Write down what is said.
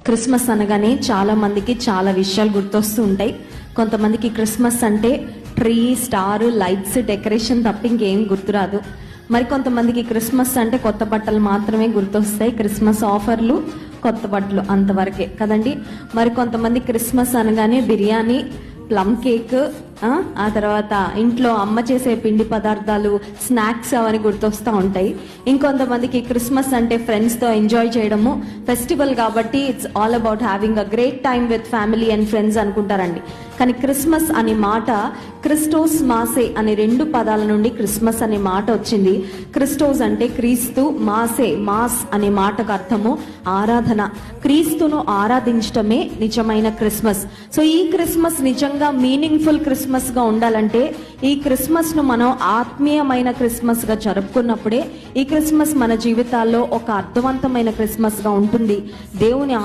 Christmas అనగానే చాలా మందికి చాలా విషయాలు గుర్తొస్తూ ఉంటాయి. కొంతమందికి క్రిస్మస్ అంటే ట్రీ, స్టార్, లైట్స్, డెకరేషన్ తప్ప ఇంకేం గుర్తురాదు. మరి కొంతమందికి క్రిస్మస్ అంటే కొత్త బట్టలు మాత్రమే గుర్తొస్తాయి. క్రిస్మస్ ఆఫర్లు, కొత్త బట్టలు అంతవరకే కదండి. మరి కొంతమంది క్రిస్మస్ అనగానే బిర్యానీ, ప్లమ్ కేక్, ఆ తర్వాత ఇంట్లో అమ్మ చేసే పిండి పదార్థాలు, స్నాక్స్ అవన్నీ గుర్తొస్తూ ఉంటాయి. ఇంకొంతమందికి క్రిస్మస్ అంటే ఫ్రెండ్స్తో ఎంజాయ్ చేయడము, ఫెస్టివల్ కాబట్టి it's all about having a great time with family and friends అనుకుంటారండి. కానీ క్రిస్మస్ అనే మాట క్రిస్టోస్ మాసే అనే 2 పదాల నుండి క్రిస్మస్ అనే మాట వచ్చింది. క్రిస్టోస్ అంటే క్రీస్తు, మాసే మాస్ అనే మాటకు అర్థము ఆరాధన. క్రీస్తును ఆరాధించటమే నిజమైన క్రిస్మస్. సో ఈ క్రిస్మస్ నిజంగా మీనింగ్ఫుల్ క్రిస్మస్ గా ఉండాలంటే ఈ క్రిస్మస్ ను మనం ఆత్మీయమైన క్రిస్మస్ గా జరుపుకున్నప్పుడే ఈ క్రిస్మస్ మన జీవితాల్లో ఒక అర్థవంతమైన క్రిస్మస్ గా ఉంటుంది. దేవుని